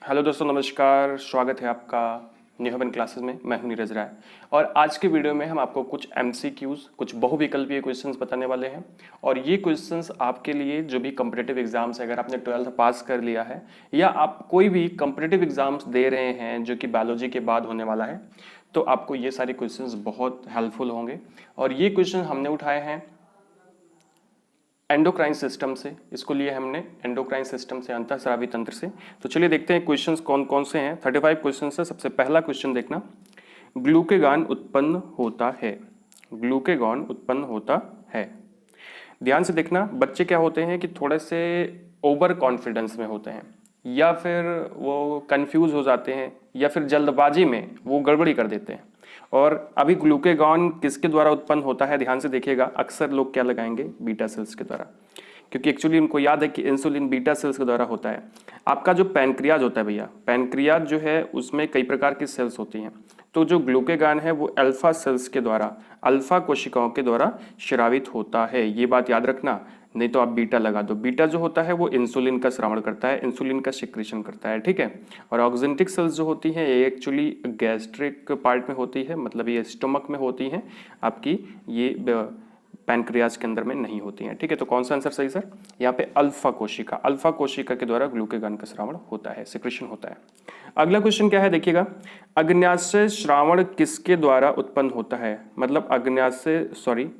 Hello दोस्तों, नमस्कार। स्वागत है आपका न्यू हेवन क्लासेस में। मैं हूं नीरज राय और आज के वीडियो में हम आपको कुछ एमसीक्यूज, कुछ बहुविकल्पीय क्वेश्चंस बताने वाले हैं। और ये क्वेश्चंस आपके लिए जो भी कॉम्पिटिटिव एग्जाम्स है, अगर आपने 12th पास कर लिया है या आप कोई भी कॉम्पिटिटिव एग्जाम्स दे रहे हैं जो कि बायोलॉजी के बाद होने वाला है, तो आपको ये सारे क्वेश्चंस बहुत हेल्पफुल होंगे। और ये क्वेश्चन हमने उठाए हैं एंडोक्राइन सिस्टम से। इसको लिए हमने एंडोक्राइन सिस्टम से, अंतःस्रावी तंत्र से। तो चलिए देखते हैं क्वेश्चंस कौन कौन से हैं। 35 क्वेश्चन है। सबसे पहला क्वेश्चन देखना, ग्लूकेगॉन उत्पन्न होता है। ग्लूकेगॉन उत्पन्न होता है। ध्यान से देखना, बच्चे क्या होते हैं कि थोड़े से ओवर कॉन्फिडेंस में होते हैं, या फिर वो कंफ्यूज हो जाते हैं, या फिर जल्दबाजी में वो गड़बड़ी कर देते हैं। और अभी ग्लूकेगॉन किसके द्वारा उत्पन्न होता है, ध्यान से देखिएगा। अक्सर लोग क्या लगाएंगे, बीटा सेल्स के द्वारा, क्योंकि एक्चुअली उनको याद है कि इंसुलिन बीटा सेल्स के द्वारा होता है। आपका जो पैनक्रियाज होता है भैया, पैनक्रियाज जो है उसमें कई प्रकार की सेल्स होती हैं। तो जो ग्लूकेगॉन है वो अल्फा सेल्स के द्वारा, अल्फा कोशिकाओं के द्वारा स्रावित होता है। ये बात याद रखना, नहीं तो आप बीटा लगा दो। बीटा जो होता है वो इंसुलिन का श्रावण करता है, इंसुलिन का सिक्रीशन करता है, ठीक है। और ऑक्जेंटिक सेल्स जो होती हैं ये एक्चुअली गैस्ट्रिक पार्ट में होती है, मतलब ये स्टमक में होती हैं, आपकी ये पैनक्रियाज के अंदर में नहीं होती हैं, ठीक है। तो कौन सा आंसर सही सर, यहाँ पे अल्फा कोशिका, अल्फा कोशिका के द्वारा ग्लूकेगॉन का श्रावण होता है, सिक्रीशन होता है। अगला क्वेश्चन क्या है देखिएगा, अग्न्याशय श्रावण किसके द्वारा उत्पन्न होता है। मतलब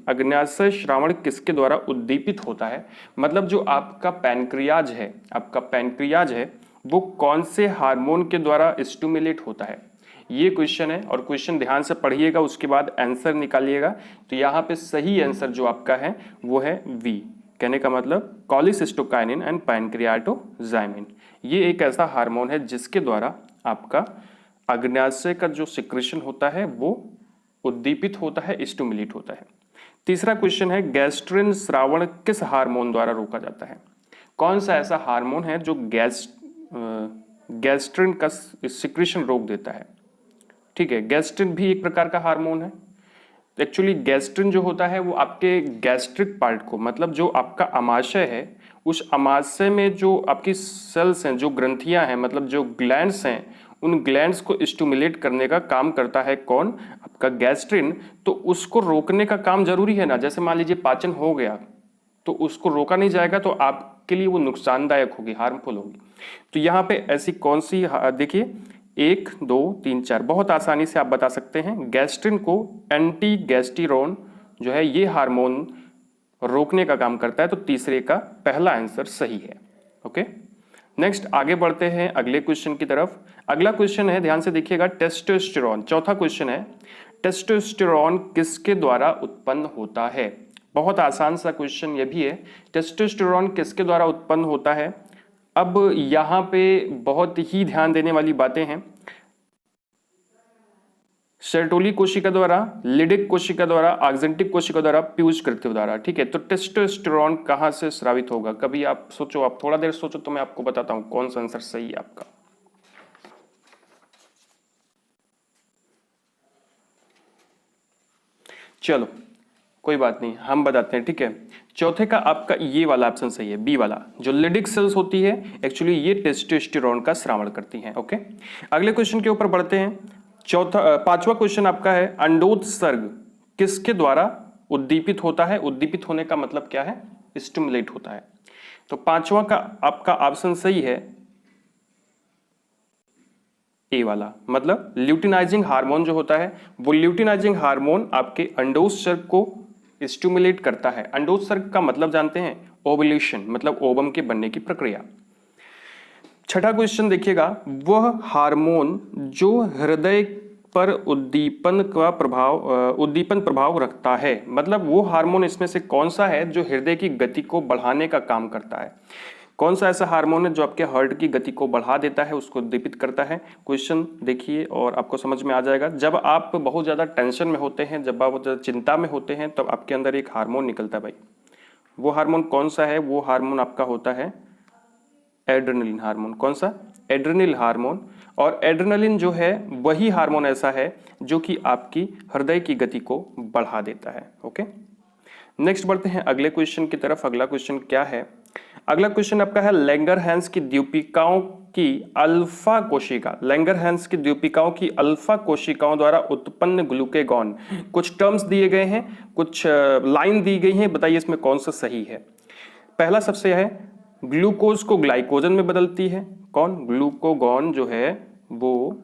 अग्न्याशय श्रावण किसके द्वारा उद्दीपित होता है। मतलब जो आपका पैनक्रियाज है, आपका पैनक्रियाज है वो कौन से हार्मोन के द्वारा स्टिमुलेट होता है, ये क्वेश्चन है। और क्वेश्चन ध्यान से पढ़िएगा, उसके बाद आंसर निकालिएगा। तो यहाँ पे सही आंसर जो आपका है वो है वी। कहने का मतलब कॉलिसिस्टोकाइनिन एंड पैनक्रियाटोजाइमिन। ये एक ऐसा हार्मोन है जिसके द्वारा आपका अग्न्याशय का जो सिक्रीशन होता है वो उद्दीपित होता है, स्टिमुलेट होता है। तीसरा क्वेश्चन है, गैस्ट्रिन श्रावण किस हार्मोन द्वारा रोका जाता है। कौन सा ऐसा हार्मोन है जो गैस्ट्रिन का सिक्रीशन रोक देता है, ठीक है। गैस्ट्रिन भी एक प्रकार का हार्मोन है। एक्चुअली गैस्ट्रिन जो होता है वो आपके गैस्ट्रिक पार्ट को, मतलब जो आपका अमाशय है, उस अमाशय में जो आपकी सेल्स हैं, जो ग्रंथियां हैं, मतलब जो ग्लैंड्स हैं, उन ग्लैंड्स को स्टिमुलेट करने का काम करता है कौन, आपका गैस्ट्रिन। तो उसको रोकने का काम जरूरी है ना। जैसे मान लीजिए पाचन हो गया तो उसको रोका नहीं जाएगा तो आपके लिए वो नुकसानदायक होगी, हार्मफुल होगी। तो यहाँ पे ऐसी कौन सी, देखिए 1 2 3 4 बहुत आसानी से आप बता सकते हैं। गैस्ट्रिन को एंटी गैस्टिरोन जो है ये हार्मोन रोकने का काम करता है। तो तीसरे का पहला आंसर सही है। ओके, नेक्स्ट आगे बढ़ते हैं अगले क्वेश्चन की तरफ। अगला क्वेश्चन है, ध्यान से देखिएगा, टेस्टोस्टेरोन। चौथा क्वेश्चन है, टेस्टोस्टेरोन किसके द्वारा उत्पन्न होता है। बहुत आसान सा क्वेश्चन ये भी है, टेस्टोस्टेरोन किसके द्वारा उत्पन्न होता है। अब यहां पे बहुत ही ध्यान देने वाली बातें हैं। सर्टोली कोशिका द्वारा, लिडिक कोशिका द्वारा, ऑक्जेंटिक कोशिका द्वारा, पीयूष कृत्य द्वारा, ठीक है। तो टेस्टोस्टेरोन कहां से स्रावित होगा, कभी आप सोचो, आप थोड़ा देर सोचो तो मैं आपको बताता हूं कौन सा आंसर सही है आपका। चलो कोई बात नहीं, हम बताते हैं, ठीक है। चौथे का आपका ये वाला ऑप्शन सही है, बी वाला। जो लिडिक सेल्स होती है एक्चुअली ये टेस्टोस्टेरोन का स्रावण करती हैं। ओके, अगले क्वेश्चन के ऊपर बढ़ते हैं। पांचवा क्वेश्चन आपका है, अंडोत्सर्ग किसके द्वारा उद्दीपित होता है। उद्दीपित होने का मतलब क्या है, स्टिमुलेट होता है। तो पांचवा का आपका ऑप्शन सही है, ए वाला। मतलब ल्यूटिनाइजिंग हार्मोन जो होता है वो ल्यूटिनाइजिंग हार्मोन आपके अंडोत्सर्ग को स्टिमुलेट करता है। अंडोत्सर्ग का मतलब जानते हैं, ओवुलेशन, मतलब ओवम के बनने की प्रक्रिया। छठा क्वेश्चन देखिएगा, वह हार्मोन जो हृदय पर उद्दीपन प्रभाव रखता है। मतलब वो हार्मोन इसमें से कौन सा है जो हृदय की गति को बढ़ाने का काम करता है। कौन सा ऐसा हार्मोन है जो आपके हार्ट की गति को बढ़ा देता है, उसको उद्दीपित करता है। क्वेश्चन देखिए और आपको समझ में आ जाएगा। जब आप बहुत ज्यादा टेंशन में होते हैं, जब आप बहुत ज्यादा चिंता में होते हैं, तब आपके अंदर एक हार्मोन निकलता है भाई। वो हार्मोन कौन सा है, वो हार्मोन आपका होता है एड्रेनलिन हार्मोन। कौन सा, एड्रेनल हार्मोन। और एड्रेनलिन जो है वही हार्मोन ऐसा है जो कि आपकी हृदय की गति को बढ़ा देता है। ओके, नेक्स्ट बढ़ते हैं अगले क्वेश्चन की तरफ। अगला क्वेश्चन क्या है, अगला क्वेश्चन आपका है लैंगरहैंस की द्वीपिकाओं की अल्फा कोशिका, लैंगरहैंस की द्वीपिकाओं की अल्फा कोशिकाओं द्वारा उत्पन्न ग्लूकेगॉन। कुछ टर्म्स दिए गए हैं, कुछ लाइन दी गई हैं, बताइए इसमें कौन सा सही है। पहला सबसे है ग्लूकोज को ग्लाइकोजन में बदलती है। कौन? ग्लूकोगॉन जो है वो,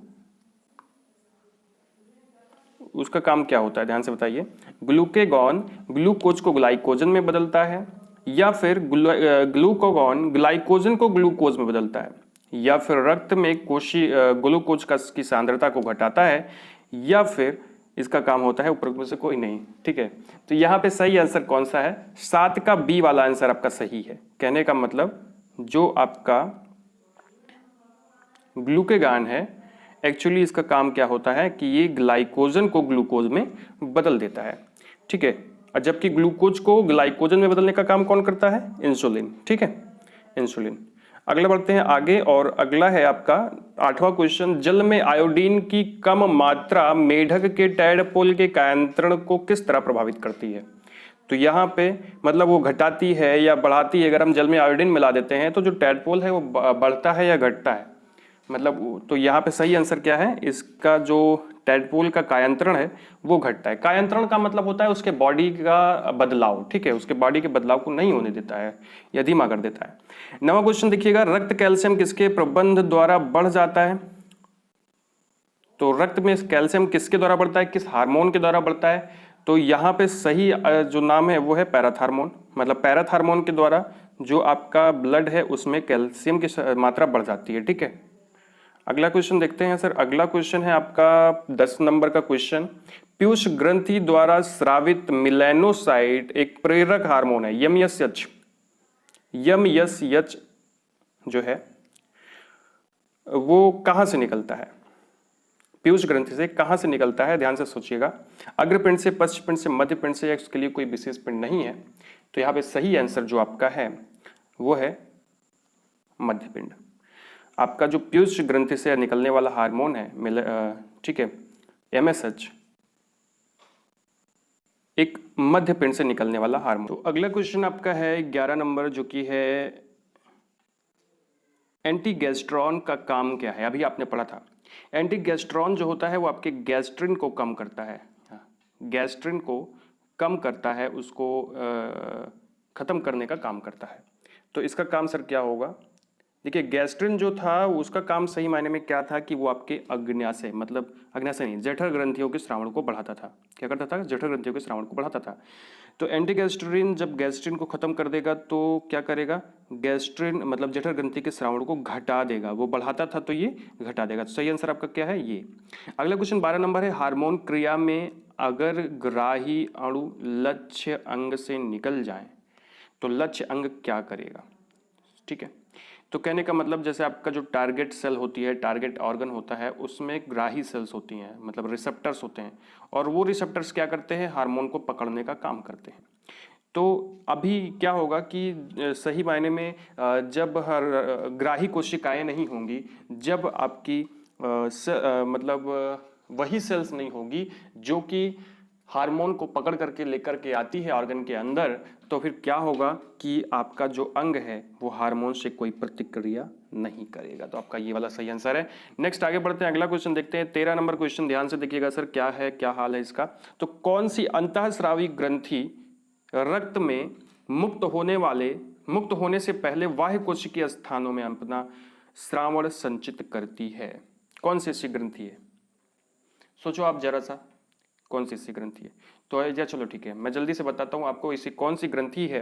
उसका काम क्या होता है, ध्यान से बताइए। ग्लूकेगॉन ग्लूकोज को ग्लाइकोजन में बदलता है, या फिर ग्लूकोगॉन ग्लाइकोजन को ग्लूकोज में बदलता है, या फिर रक्त में ग्लूकोज की सांद्रता को घटाता है, या फिर इसका काम होता है उपरोक्त में से कोई नहीं। ठीक है, तो यहाँ पे सही आंसर कौन सा है? 7 का बी वाला आंसर आपका सही है। कहने का मतलब जो आपका ग्लूकेगॉन है एक्चुअली इसका काम क्या होता है कि ये ग्लाइकोजन को ग्लूकोज में बदल देता है। ठीक है, और जबकि ग्लूकोज को ग्लाइकोजन में बदलने का काम कौन करता है? इंसुलिन। ठीक है, इंसुलिन। अगला बढ़ते हैं आगे, और अगला है आपका 8वां क्वेश्चन, जल में आयोडीन की कम मात्रा मेढक के टैडपोल के कायांतरण को किस तरह प्रभावित करती है? तो यहाँ पे मतलब वो घटाती है या बढ़ाती है। अगर हम जल में आयोडीन मिला देते हैं तो जो टैडपोल है वो बढ़ता है या घटता है, मतलब तो यहाँ पे सही आंसर क्या है? इसका जो टैडपोल का कायांतरण है वो घटता है। कायांतरण का मतलब होता है उसके बॉडी का बदलाव। ठीक है, उसके बॉडी के बदलाव को नहीं होने देता है या धीमा कर देता है। 9वां क्वेश्चन देखिएगा, रक्त कैल्शियम किसके प्रबंध द्वारा बढ़ जाता है? तो रक्त में कैल्शियम किसके द्वारा बढ़ता है, किस हार्मोन के द्वारा बढ़ता है? तो यहाँ पे सही जो नाम है वो है पैराथार्मोन। मतलब पैराथार्मोन के द्वारा जो आपका ब्लड है उसमें कैल्शियम की मात्रा बढ़ जाती है। ठीक है, अगला क्वेश्चन देखते हैं सर। अगला क्वेश्चन है आपका 10 नंबर का क्वेश्चन, पीयूष ग्रंथि द्वारा स्रावित मिलेनोसाइट एक प्रेरक हार्मोन है, यमएसएच। यमएसएच जो है वो कहां से निकलता है? पीयूष ग्रंथि से कहां से निकलता है? ध्यान से सोचिएगा। अग्रपिंड से, पश्च पिंड से, मध्य पिंड से, या उसके लिए कोई विशेष पिंड नहीं है। तो यहाँ पे सही आंसर जो आपका है वो है मध्य पिंड। आपका जो पीयूष ग्रंथि से निकलने वाला हार्मोन है, ठीक है, एमएसएच, एक मध्य पिंड से निकलने वाला हार्मोन। तो अगला क्वेश्चन आपका है 11 नंबर, जो कि है एंटीगैस्ट्रॉन का काम क्या है? अभी आपने पढ़ा था। एंटीगैस्ट्रॉन जो होता है वो आपके गैस्ट्रिन को कम करता है, गैस्ट्रिन को कम करता है, उसको खत्म करने का काम करता है। तो इसका काम सर क्या होगा? देखिए, गैस्ट्रिन जो था उसका काम सही मायने में क्या था कि वो आपके अग्न्याशय, मतलब अग्न्याशय नहीं, जठर ग्रंथियों के श्रावण को बढ़ाता था। क्या करता था? जठर ग्रंथियों के श्रावण को बढ़ाता था। तो एंटीगैस्ट्रिन जब गैस्ट्रिन को खत्म कर देगा तो क्या करेगा? गैस्ट्रिन मतलब जठर ग्रंथि के श्रावण को घटा देगा। वो बढ़ाता था तो ये घटा देगा। तो सही आंसर आपका क्या है? ये। अगला क्वेश्चन 12 नंबर है, हार्मोन क्रिया में अगर ग्राही अणु लक्ष्य अंग से निकल जाए तो लक्ष्य अंग क्या करेगा? ठीक है, तो कहने का मतलब जैसे आपका जो टारगेट सेल होती है, टारगेट ऑर्गन होता है, उसमें ग्राही सेल्स होती हैं, मतलब रिसेप्टर्स होते हैं, और वो रिसेप्टर्स क्या करते हैं? हार्मोन को पकड़ने का काम करते हैं। तो अभी क्या होगा कि सही मायने में जब हर ग्राही कोशिकाएं नहीं होंगी, जब आपकी मतलब वही सेल्स नहीं होगी जो कि हार्मोन को पकड़ करके लेकर के आती है ऑर्गन के अंदर, तो फिर क्या होगा कि आपका जो अंग है वो हार्मोन से कोई प्रतिक्रिया नहीं करेगा। तो आपका ये वाला सही आंसर है। नेक्स्ट आगे बढ़ते हैं, अगला क्वेश्चन देखते हैं। 13 नंबर क्वेश्चन ध्यान से देखिएगा सर, क्या है, क्या हाल है इसका। तो कौन सी अंतःस्रावी ग्रंथि रक्त में मुक्त होने से पहले बाह्य कोशिकीय स्थानों में अपना श्रावण संचित करती है? कौन सी ऐसी ग्रंथि है? सोचो आप जरा सा, कौन सी ऐसी ग्रंथि है? तो या चलो ठीक है, मैं जल्दी से बताता हूँ आपको ऐसी कौन सी ग्रंथि है।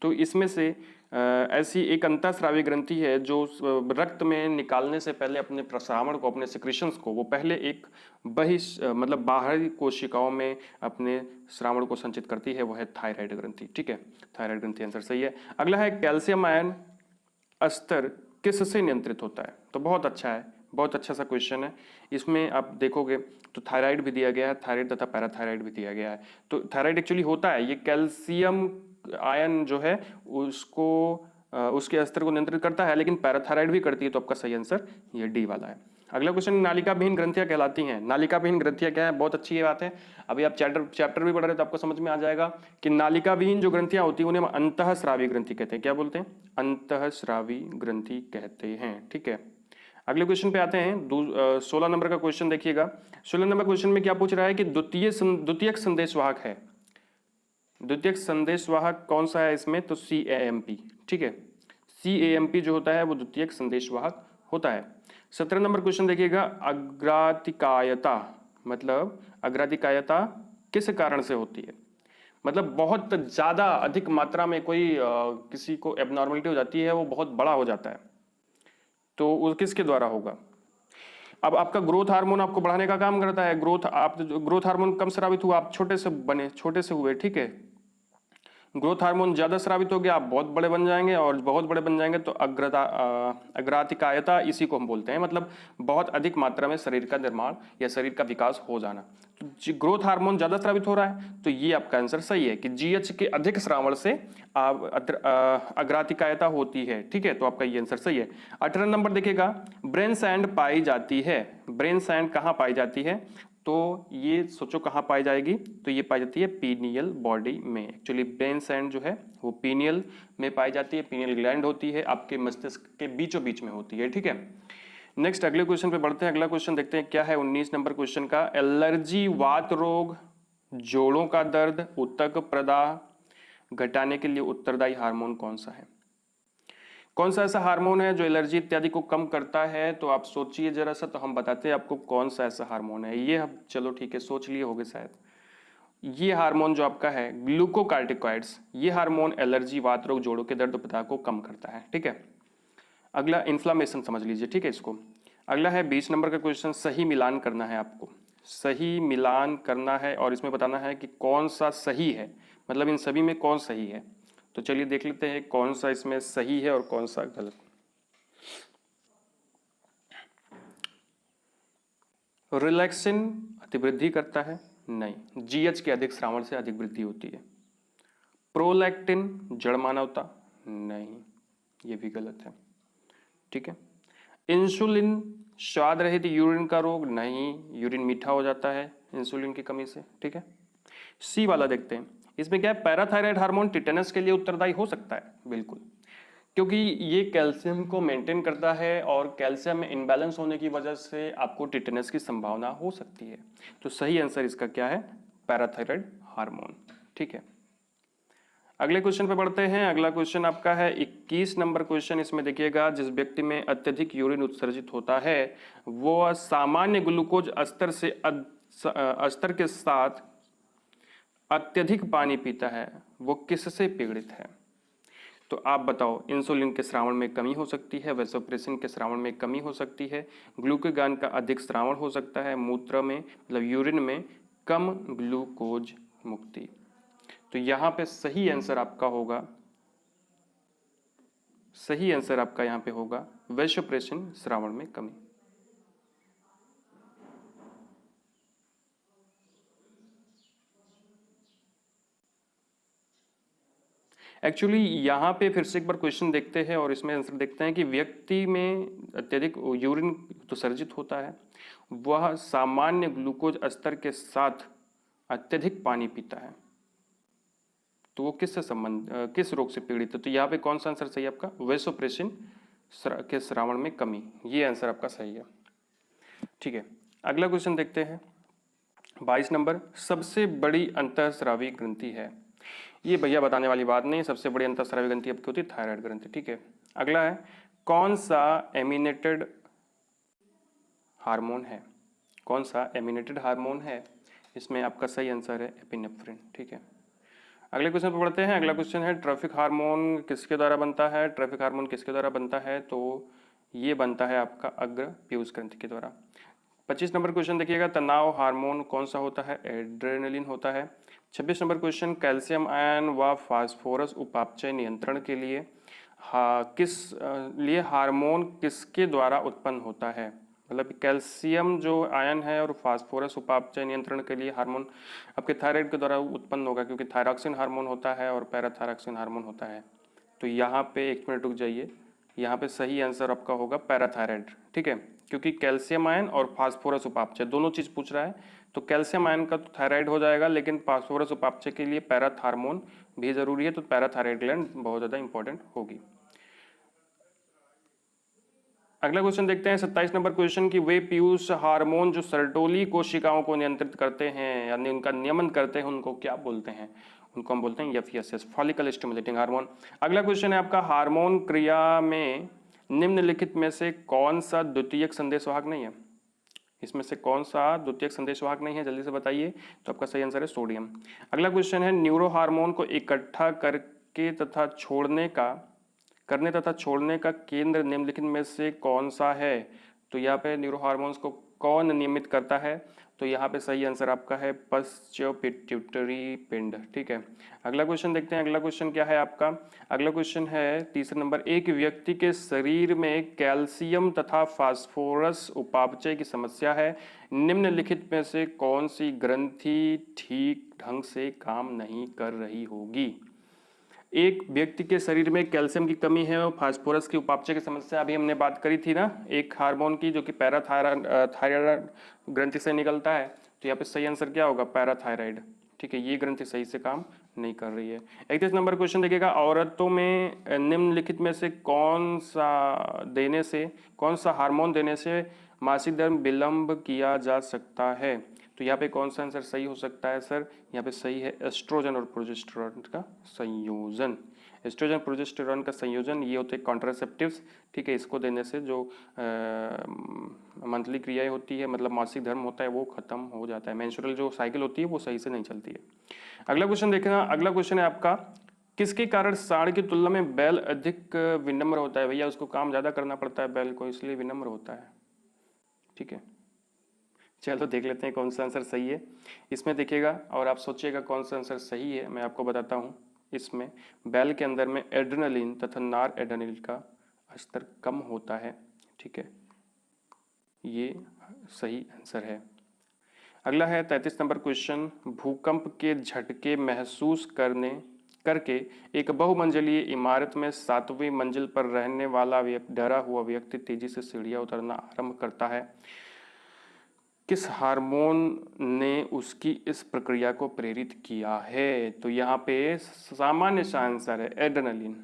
तो इसमें से ऐसी एक अंतःस्रावी ग्रंथि है जो रक्त में निकालने से पहले अपने प्रसावण को, अपने सिक्रीशंस को, वो पहले एक मतलब बाहरी कोशिकाओं में अपने श्रावण को संचित करती है, वो है थायराइड ग्रंथि। ठीक है, थायराइड ग्रंथि आंसर सही है। अगला है कैल्शियम आयन स्तर किससे नियंत्रित होता है? तो बहुत अच्छा है, बहुत अच्छा सा क्वेश्चन है। इसमें आप देखोगे तो थायराइड भी दिया गया है, थायराइड तथा पैराथायराइड भी दिया गया है। तो थायराइड एक्चुअली होता है, ये कैल्शियम आयन जो है उसको उसके स्तर को नियंत्रित करता है, लेकिन पैराथायराइड भी करती है। तो आपका सही आंसर ये डी वाला है। अगला क्वेश्चन, नालिका विहीन ग्रंथियां कहलाती हैं। नालिका विहीन ग्रंथियां क्या है, बहुत अच्छी ये बात है। अभी आप चैप्टर भी पढ़ रहे हो तो आपको समझ में आ जाएगा कि नालिका विहीन जो ग्रंथियां होती हैं उन्हें हम अंतःस्रावी ग्रंथि कहते हैं। क्या बोलते हैं? अंतःस्रावी ग्रंथि कहते हैं। ठीक है, अगले क्वेश्चन पे आते हैं। 16 नंबर का क्वेश्चन देखिएगा। 16 नंबर क्वेश्चन में क्या पूछ रहा है कि द्वितीयक संदेशवाहक है। द्वितीयक संदेशवाहक कौन सा है इसमें? तो CAMP। ठीक है, CAMP जो होता है वो द्वितीयक संदेशवाहक होता है। 17 नंबर क्वेश्चन देखिएगा, अग्रातिकायता मतलब अग्रातिकायता किस कारण से होती है? मतलब बहुत ज्यादा अधिक मात्रा में कोई किसी को एबनॉर्मलिटी हो जाती है, वो बहुत बड़ा हो जाता है, तो वो किसके द्वारा होगा? अब आपका ग्रोथ हार्मोन आपको बढ़ाने का काम करता है। ग्रोथ हार्मोन कम स्रावित हुआ, आप छोटे से बने, छोटे से हुए। ठीक है, ग्रोथ हार्मोन ज्यादा स्रावित हो गया, आप बहुत बड़े बन जाएंगे, और बहुत बड़े बन जाएंगे तो अग्रातिकायता इसी को हम बोलते हैं, मतलब बहुत अधिक मात्रा में शरीर का निर्माण या शरीर का विकास हो जाना। तो ग्रोथ हार्मोन ज्यादा स्रावित हो रहा है, तो ये आपका आंसर सही है कि GH के अधिक श्रावण से अग्रातिकायता होती है। ठीक है, तो आपका ये आंसर सही है। 18 नंबर देखिएगा, ब्रेन सैंड पाई जाती है। ब्रेन सैंड कहाँ पाई जाती है? तो ये सोचो कहाँ पाई जाएगी? तो ये पाई जाती है पीनियल बॉडी में। एक्चुअली ब्रेन सैंड जो है वो पीनियल में पाई जाती है। पीनियल ग्लैंड होती है, आपके मस्तिष्क के बीचों बीच में होती है। ठीक है, नेक्स्ट अगले क्वेश्चन पे बढ़ते हैं। अगला क्वेश्चन देखते हैं क्या है 19 नंबर क्वेश्चन का। एलर्जी, वात रोग, जोड़ों का दर्द, ऊतक प्रदाह घटाने के लिए उत्तरदायी हार्मोन कौन सा है? कौन सा ऐसा हार्मोन है जो एलर्जी इत्यादि को कम करता है? तो आप सोचिए जरा सा, तो हम बताते हैं आपको कौन सा ऐसा हार्मोन है ये। हम चलो ठीक है, सोच लिए होगे शायद। ये हार्मोन जो आपका है ग्लूकोकार्टिकॉइड्स, ये हार्मोन एलर्जी, वात रोग, जोड़ों के दर्द प्रदाह को कम करता है। ठीक है, अगला इन्फ्लामेशन समझ लीजिए। ठीक है, इसको अगला है 20 नंबर का क्वेश्चन। सही मिलान करना है आपको, सही मिलान करना है, और इसमें बताना है कि कौन सा सही है, मतलब इन सभी में कौन सही है। तो चलिए देख लेते हैं कौन सा इसमें सही है और कौन सा गलत। रिलैक्सिन अतिवृद्धि करता है? नहीं, GH के अधिक श्रावण से अधिक वृद्धि होती है। प्रोलैक्टिन जड़ मानवता? नहीं, ये भी गलत है। ठीक है, इंसुलिन स्वाद रहित यूरिन का रोग? नहीं, यूरिन मीठा हो जाता है इंसुलिन की कमी से। ठीक है, सी वाला देखते हैं। इसमें क्या है, पैराथायराइड हार्मोन टिटेनस के लिए उत्तरदायी हो सकता है? बिल्कुल, क्योंकि ये कैल्शियम को मेंटेन करता है, और कैल्शियम में इनबैलेंस होने की वजह से आपको टिटेनस की संभावना हो सकती है। तो सही आंसर इसका क्या है? Parathyroid hormone. ठीक है, अगले क्वेश्चन पे बढ़ते हैं। अगला क्वेश्चन आपका है 21 नंबर क्वेश्चन। इसमें देखिएगा, जिस व्यक्ति में अत्यधिक यूरिन उत्सर्जित होता है वो सामान्य ग्लूकोज स्तर के साथ अत्यधिक पानी पीता है, वो किससे पीड़ित है? तो आप बताओ, इंसुलिन के श्रावण में कमी हो सकती है, वैसोप्रेसिन के श्रावण में कमी हो सकती है, ग्लूकागॉन का अधिक श्रावण हो सकता है, मूत्र में मतलब यूरिन में कम ग्लूकोज मुक्ति। तो यहां पे सही आंसर आपका होगा, सही आंसर आपका यहां पे होगा वैसोप्रेसिन श्रावण में कमी। एक्चुअली यहाँ पे फिर से एक बार क्वेश्चन देखते हैं और इसमें आंसर देखते हैं कि व्यक्ति में अत्यधिक यूरिन तो सर्जित होता है, वह सामान्य ग्लूकोज स्तर के साथ अत्यधिक पानी पीता है, तो वो किस रोग से पीड़ित है? तो यहाँ पे कौन सा आंसर सही है आपका? वैसोप्रेसिन के श्रावण में कमी, ये आंसर आपका सही है। ठीक है, अगला क्वेश्चन देखते हैं 22 नंबर। सबसे बड़ी अंतःस्रावी ग्रंथि है? ये भैया बताने वाली बात नहीं, सबसे बड़ी अंतःस्रावी ग्रंथि आपकी होती है थायराइड ग्रंथि। ठीक है, अगला है कौन सा एमिनेटेड हार्मोन है? कौन सा एमिनेटेड हार्मोन है? इसमें आपका सही आंसर है एपिनेफ्रिन। ठीक है, अगले क्वेश्चन पर बढ़ते हैं। अगला क्वेश्चन है ट्रैफिक हार्मोन किसके द्वारा बनता है? ट्रैफिक हार्मोन किसके द्वारा बनता है? तो ये बनता है आपका अग्र पीयूष ग्रंथि के द्वारा। 25 नंबर क्वेश्चन देखिएगा, तनाव हार्मोन कौन सा होता है? एड्रेनलिन होता है। 26 नंबर क्वेश्चन, कैल्शियम आयन व फास्फोरस उपापचय नियंत्रण के लिए लिए हार्मोन किसके द्वारा उत्पन्न होता है? मतलब कैल्शियम जो आयन है और फास्फोरस उपापचय नियंत्रण के लिए हार्मोन आपके थायराइड के द्वारा उत्पन्न होगा, क्योंकि थायरॉक्सिन हार्मोन होता है और पैराथायरॉक्सिन हार्मोन होता है। तो यहाँ पे एक मिनट रुक जाइए, यहाँ पे सही आंसर आपका होगा पैराथायराइड। ठीक है, क्योंकि कैल्शियम आयन और फास्फोरस उपापचय दोनों चीज पूछ रहा है, तो कैल्शियम आयन का तो थायराइड हो जाएगा, लेकिन फास्फोरस उपापचय के लिए पैराथार्मोन भी जरूरी है, तो पैराथायराइड ग्लैंड बहुत ज्यादा इंपॉर्टेंट होगी। अगला क्वेश्चन देखते हैं 27 नंबर क्वेश्चन की वे पीयूष हार्मोन जो सर्टोली कोशिकाओं को नियंत्रित करते हैं यानी उनका नियमन करते हैं उनको क्या बोलते हैं? उनको हम बोलते हैं एफएसएस, फॉलिकल स्टिमुलेटिंग हार्मोन। अगला क्वेश्चन है आपका हार्मोन क्रिया में निम्नलिखित में से कौन सा द्वितीयक संदेशवाहक नहीं है? इसमें से कौन सा द्वितीयक संदेशवाहक नहीं है, जल्दी से बताइए। तो आपका सही आंसर है सोडियम। अगला क्वेश्चन है न्यूरो हार्मोन को इकट्ठा करके तथा करने तथा छोड़ने का केंद्र निम्नलिखित में से कौन सा है? तो यहाँ पे न्यूरो हार्मोन्स को कौन नियमित करता है? तो यहाँ पे सही आंसर आपका है पश्चपिट्यूटरी पिंड। ठीक है, अगला क्वेश्चन देखते हैं। अगला क्वेश्चन क्या है आपका? अगला क्वेश्चन है तीसरा नंबर, एक व्यक्ति के शरीर में कैल्शियम तथा फास्फोरस उपापचय की समस्या है, निम्नलिखित में से कौन सी ग्रंथि ठीक ढंग से काम नहीं कर रही होगी? एक व्यक्ति के शरीर में कैल्शियम की कमी है और फास्फोरस की उपापचय की समस्या, अभी हमने बात करी थी ना एक हार्मोन की जो कि पैराथायराइड ग्रंथि से निकलता है, तो यहाँ पे सही आंसर क्या होगा? पैराथायराइड। ठीक है, ये ग्रंथि सही से काम नहीं कर रही है। 31 नंबर क्वेश्चन देखिएगा, औरतों में निम्नलिखित में से कौन सा हार्मोन देने से मासिक धर्म विलंब किया जा सकता है? तो यहाँ पे कौन सा आंसर सही हो सकता है सर? यहाँ पे सही है एस्ट्रोजन और प्रोजेस्टेरॉन का संयोजन। एस्ट्रोजन प्रोजेस्टेरॉन का संयोजन ये होते हैं कॉन्ट्रासेप्टिव्स। ठीक है, इसको देने से जो मंथली क्रियाएं होती है मतलब मासिक धर्म होता है वो खत्म हो जाता है, मेंस्ट्रुअल जो साइकिल होती है वो सही से नहीं चलती है। अगला क्वेश्चन देखना। अगला क्वेश्चन है आपका, किसके कारण सांड की तुलना में बैल अधिक विनम्र होता है? भैया उसको काम ज्यादा करना पड़ता है बैल को, इसलिए विनम्र होता है। ठीक है, चलो देख लेते हैं कौन सा आंसर सही है। इसमें देखिएगा और आप सोचिएगा कौन सा आंसर सही है, मैं आपको बताता हूँ। इसमें बैल के अंदर में एड्रेनलिन तथा नॉर एड्रेनलिन का स्तर कम होता है। ठीक है, ये सही आंसर है। अगला है 33 नंबर क्वेश्चन, भूकंप के झटके महसूस करके एक बहुमंजिलीय इमारत में 7वीं मंजिल पर रहने वाला डरा हुआ व्यक्ति तेजी से सीढ़ियां उतरना आरंभ करता है। किस हार्मोन ने उसकी इस प्रक्रिया को प्रेरित किया है? तो यहाँ पे सामान्य सा आंसर है एड्रेनलिन।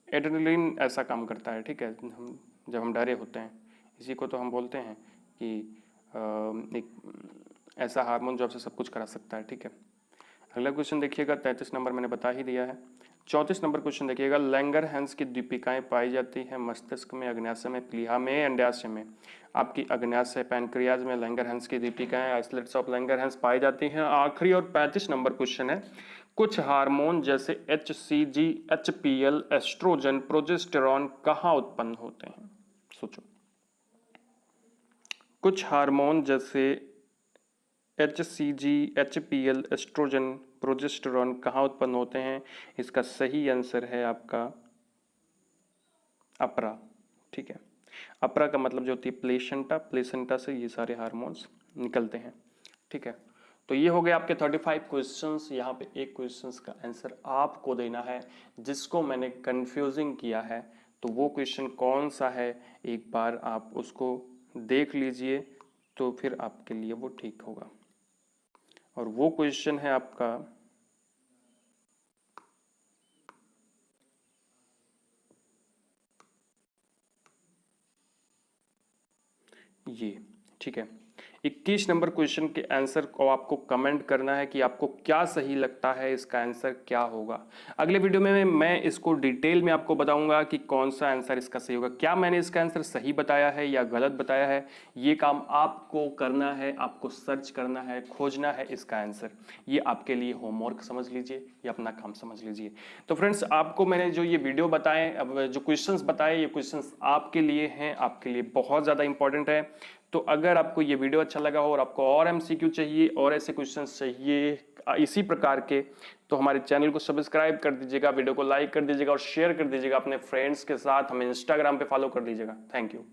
एड्रेनलिन ऐसा काम करता है। ठीक है, जब हम डरे होते हैं, इसी को तो हम बोलते हैं कि एक ऐसा हार्मोन जो आपसे सब कुछ करा सकता है। ठीक है, अगला क्वेश्चन देखिएगा 33 नंबर मैंने बता ही दिया है। 34 नंबर क्वेश्चन देखिएगा, लैंगरहैंस की दीपिकाएं पाई जाती हैं मस्तिष्क में, अग्न्याशय में, प्लीहा में, अंडाशय में। आपकी अग्न्याशय पैनक्रियाज में लैंगरहैंस की दीपिकाएं, आइसोलेट्स ऑफ लैंगरहैंस पाई जाती हैं। आखिरी और 35 नंबर क्वेश्चन है, कुछ हार्मोन जैसे HCG, HPL, एस्ट्रोजन, प्रोजेस्टेरॉन कहाँ उत्पन्न होते हैं? सोचो, कुछ हार्मोन जैसे HCG, HPL, एस्ट्रोजन, प्रोजेस्टेरॉन कहाँ उत्पन्न होते हैं? इसका सही आंसर है आपका अपरा। ठीक है, अपरा का मतलब जो होती है प्लेसेंटा, प्लेसेंटा से ये सारे हार्मोन्स निकलते हैं। ठीक है, तो ये हो गए आपके 35 क्वेश्चंस। यहाँ पे एक क्वेश्चंस का आंसर आपको देना है, जिसको मैंने कंफ्यूजिंग किया है। तो वो क्वेश्चन कौन सा है एक बार आप उसको देख लीजिए, तो फिर आपके लिए वो ठीक होगा। और वो क्वेश्चन है आपका ये। ठीक है, 21 नंबर क्वेश्चन के आंसर को आपको कमेंट करना है कि आपको क्या सही लगता है, इसका आंसर क्या होगा। अगले वीडियो में मैं इसको डिटेल में आपको बताऊंगा कि कौन सा आंसर इसका सही होगा। क्या मैंने इसका आंसर सही बताया है या गलत बताया है, ये काम आपको करना है, आपको सर्च करना है, खोजना है इसका आंसर। ये आपके लिए होमवर्क समझ लीजिए या अपना काम समझ लीजिए। तो फ्रेंड्स, आपको मैंने जो ये वीडियो बताए, अब जो क्वेश्चंस बताए, ये क्वेश्चंस आपके लिए हैं, आपके लिए बहुत ज़्यादा इंपॉर्टेंट है। तो अगर आपको ये वीडियो अच्छा लगा हो और आपको और MCQ चाहिए और ऐसे क्वेश्चंस चाहिए इसी प्रकार के, तो हमारे चैनल को सब्सक्राइब कर दीजिएगा, वीडियो को लाइक कर दीजिएगा और शेयर कर दीजिएगा अपने फ्रेंड्स के साथ। हमें इंस्टाग्राम पे फॉलो कर दीजिएगा। Thank you.